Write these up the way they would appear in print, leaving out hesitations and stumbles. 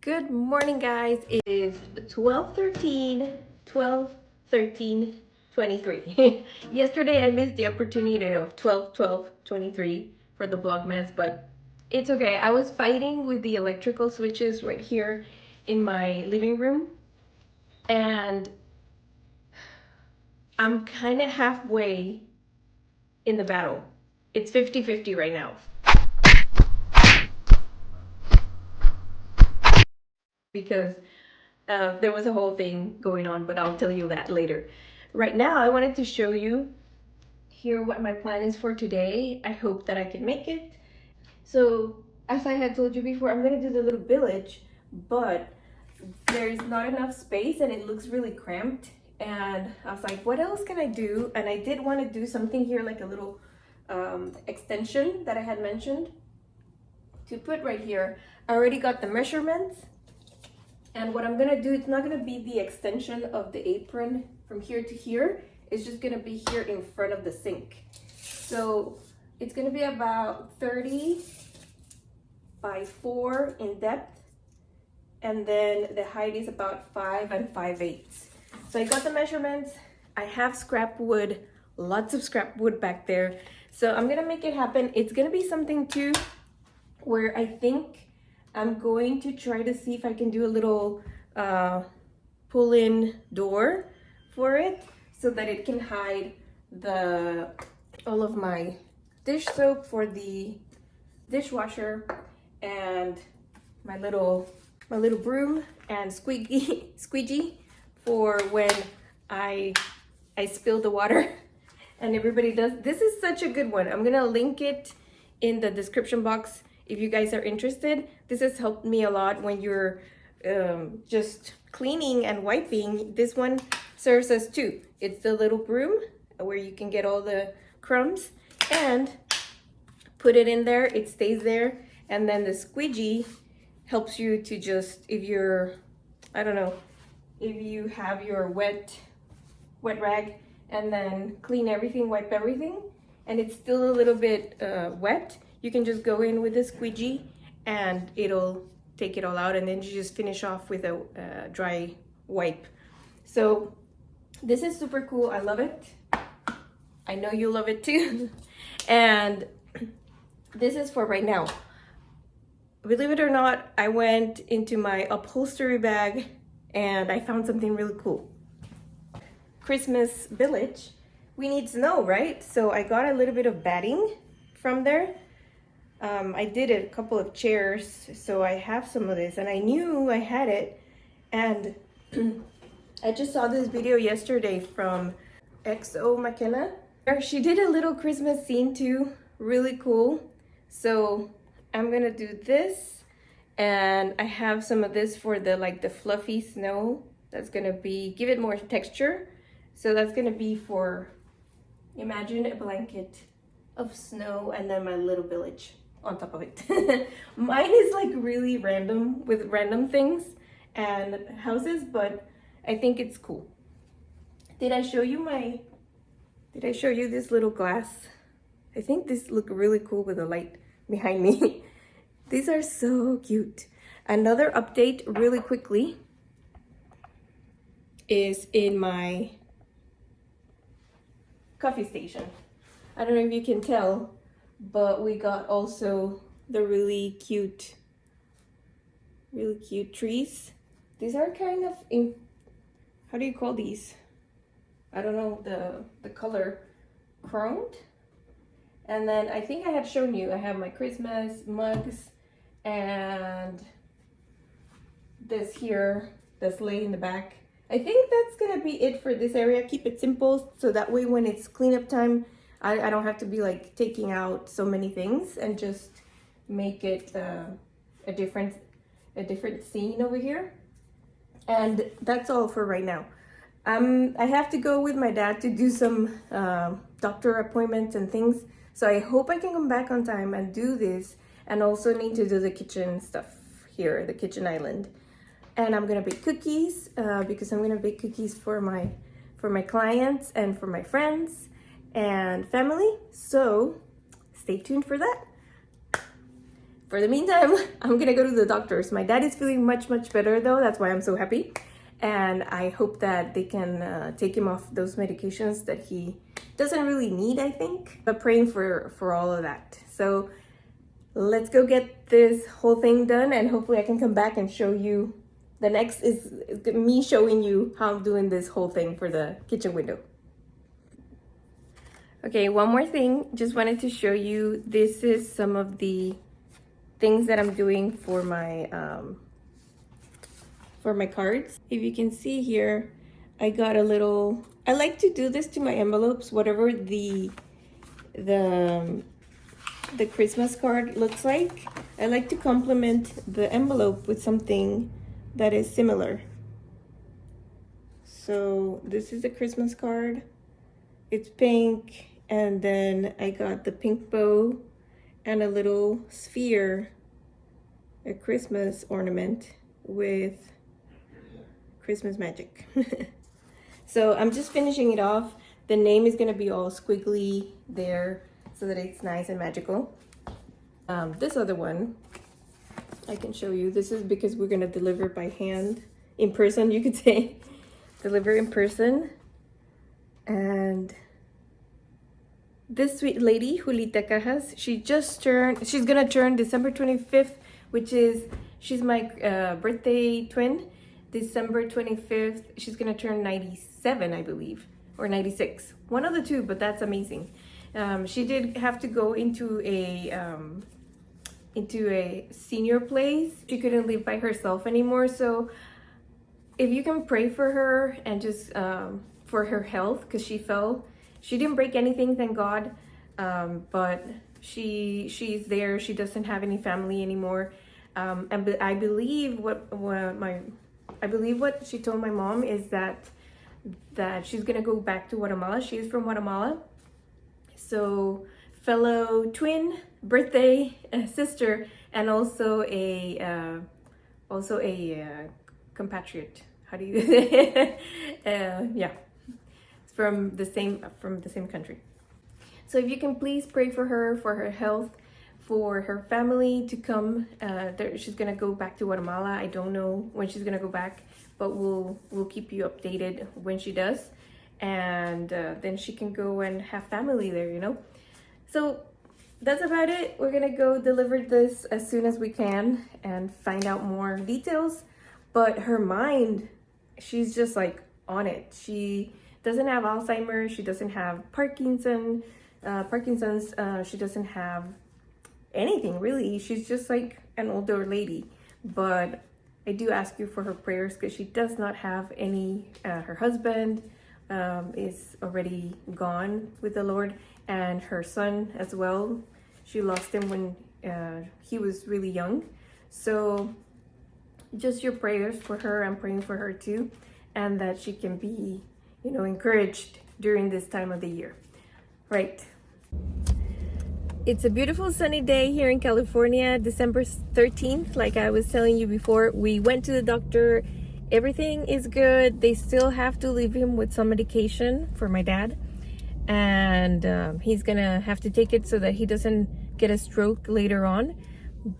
Good morning, guys. It is 12:13, Yesterday, I missed the opportunity of 12:12:23 for the Vlogmas, but it's okay. I was fighting with the electrical switches right here in my living room, and I'm kind of halfway in the battle. It's 50-50 right now. Because there was a whole thing going on, but I'll tell you that later. Right now, I wanted to show you here what my plan is for today. I hope that I can make it. So, as I had told you before, I'm gonna do the little village, but there's not enough space and it looks really cramped. And I was like, what else can I do? And I did want to do something here, like a little extension that I had mentioned to put right here. I already got the measurements. And what I'm gonna do, it's not gonna be the extension of the apron from here to here. It's just gonna be here in front of the sink. So it's gonna be about 30 by 4 in depth. And then the height is about 5 and 5/8. So I got the measurements. I have scrap wood, lots of scrap wood back there. So I'm gonna make it happen. It's gonna be something too where I think I'm going to try to see if I can do a little pull-in door for it so that it can hide all of my dish soap for the dishwasher and my little broom and squeegee for when I spill the water and everybody does. This is such a good one. I'm gonna link it in the description box if you guys are interested. This has helped me a lot when you're just cleaning and wiping. This one serves as two. It's the little broom where you can get all the crumbs and put it in there. It stays there. And then the squeegee helps you to just, if you're, I don't know, if you have your wet rag and then clean everything, wipe everything, and it's still a little bit wet, you can just go in with a squeegee and it'll take it all out, and then you just finish off with a dry wipe. So this is super cool. I love it. I know you love it too. And this is for right now. Believe it or not, I went into my upholstery bag and I found something really cool. Christmas village. We need snow, right? So I got a little bit of batting from there. I did a couple of chairs, so I have some of this, and I knew I had it. And I just saw this video yesterday from XO McKenna. She did a little Christmas scene too, really cool. So I'm gonna do this, and I have some of this for the fluffy snow. That's gonna give it more texture. So that's gonna be for, imagine a blanket of snow and then my little village on top of it. Mine is like really random with random things and houses, but I think it's cool. Did I show you this little glass? I think this look really cool with the light behind me. These are so cute. Another update really quickly is in my coffee station. I don't know if you can tell, but we got also the really cute trees. These are kind of how do you call these? I don't know the color, chromed. And then I think I had shown you, I have my Christmas mugs and this here, the sleigh in the back. I think that's gonna be it for this area. Keep it simple so that way when it's cleanup time, I don't have to be like taking out so many things, and just make it a different scene over here. And that's all for right now. I have to go with my dad to do some doctor appointments and things. So I hope I can come back on time and do this, and also need to do the kitchen stuff here, the kitchen island. And I'm gonna bake cookies because I'm gonna bake cookies for my clients and for my friends and family. So stay tuned for that. for the meantime, I'm gonna go to the doctors. My dad is feeling much better though. That's why I'm so happy. And I hope that they can take him off those medications that he doesn't really need, I think. But praying for all of that. So let's go get this whole thing done, and hopefully I can come back and show you. The next is me showing you how I'm doing this whole thing for the kitchen window. Okay, one more thing. Just wanted to show you. This is some of the things that I'm doing for my cards. If you can see here, I got a little. I like to do this to my envelopes, whatever the Christmas card looks like. I like to complement the envelope with something that is similar. So this is a Christmas card. It's pink, and then I got the pink bow and a little sphere, a Christmas ornament with Christmas magic. So I'm just finishing it off. The name is gonna be all squiggly there so that it's nice and magical. This other one I can show you. This is because we're gonna deliver by hand, in person, you could say. Deliver in person. And this sweet lady, Julita Cajas, she's gonna turn December 25th, which is, she's my birthday twin. December 25th, she's gonna turn 97, I believe, or 96. One of the two, but that's amazing. She did have to go into a senior place. She couldn't live by herself anymore. So if you can pray for her and just for her health, because she fell. She didn't break anything, thank God, but she's there. She doesn't have any family anymore, and I believe what she told my mom is that she's gonna go back to Guatemala. She's from Guatemala, so fellow twin, birthday sister, and also a compatriot. How do you yeah, from the same country. So if you can please pray for her health, for her family to come. She's gonna go back to Guatemala. I don't know when she's gonna go back, but we'll keep you updated when she does, and then she can go and have family there, you know. So that's about it. We're gonna go deliver this as soon as we can and find out more details. But her mind, she's just like on it. She doesn't have Alzheimer's. She doesn't have Parkinson's. She doesn't have anything really. She's just like an older lady. But I do ask you for her prayers, because she does not have any. Her husband is already gone with the Lord, and her son as well. She lost him when he was really young. So just your prayers for her. I'm praying for her too, and that she can be, you know, encouraged during this time of the year. Right. It's a beautiful sunny day here in California, December 13th. Like I was telling you before, we went to the doctor. Everything is good. They still have to leave him with some medication for my dad. And he's gonna have to take it so that he doesn't get a stroke later on.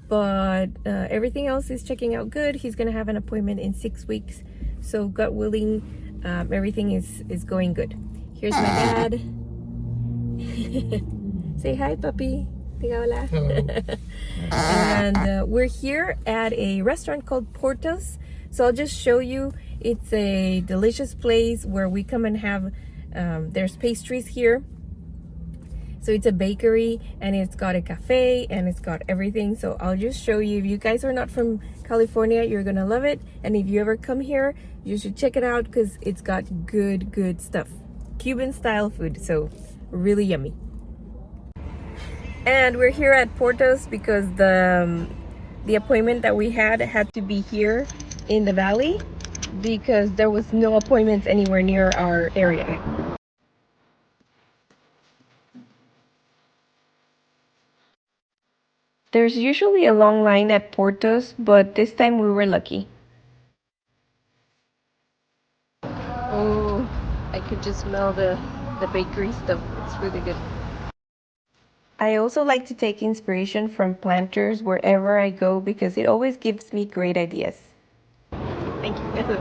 But everything else is checking out good. He's gonna have an appointment in 6 weeks. So God willing, everything is going good. Here's my dad. Say hi, puppy. Diga hola. Hello. And we're here at a restaurant called Porto's. So I'll just show you. It's a delicious place where we come and have, there's pastries here. So it's a bakery, and it's got a cafe, and it's got everything. So I'll just show you. If you guys are not from California, you're gonna love it. And if you ever come here, you should check it out, because it's got good stuff. Cuban style food, so really yummy. And we're here at Porto's because the appointment that we had to be here in the valley, because there was no appointments anywhere near our area. There's usually a long line at Porto's, but this time we were lucky. Oh, I could just smell the bakery stuff. It's really good. I also like to take inspiration from planters wherever I go because it always gives me great ideas. Thank you.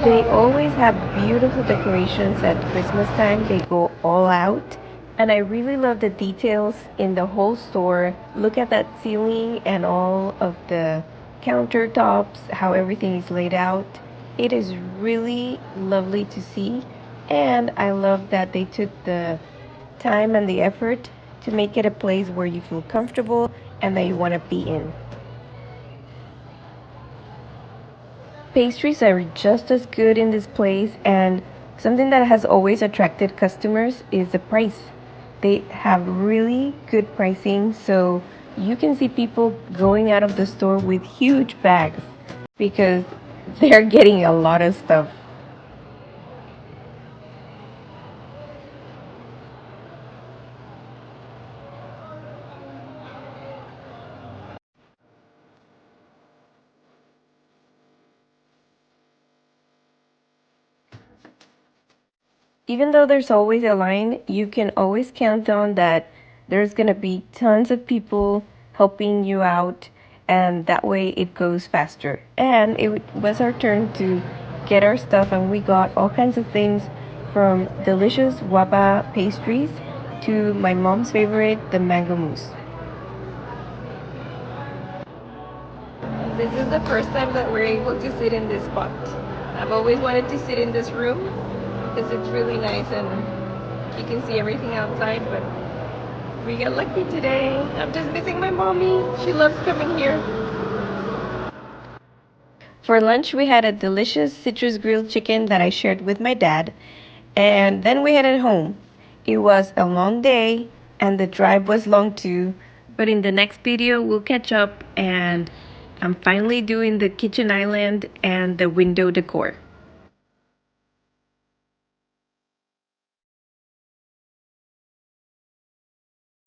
They always have beautiful decorations at Christmas time. They go all out. And I really love the details in the whole store. Look at that ceiling and all of the countertops, how everything is laid out. It is really lovely to see. And I love that they took the time and the effort to make it a place where you feel comfortable and that you want to be in. Pastries are just as good in this place, and something that has always attracted customers is the price. They have really good pricing, so you can see people going out of the store with huge bags because they're getting a lot of stuff. Even though there's always a line, you can always count on that there's going to be tons of people helping you out, and that way it goes faster. And it was our turn to get our stuff, and we got all kinds of things from delicious waba pastries to my mom's favorite, the mango mousse. This is the first time that we're able to sit in this spot. I've always wanted to sit in this room because it's really nice and you can see everything outside, but we got lucky today. I'm just missing my mommy. She loves coming here. For lunch, we had a delicious citrus grilled chicken that I shared with my dad, and then we headed home. It was a long day, and the drive was long too, but in the next video, we'll catch up, and I'm finally doing the kitchen island and the window decor.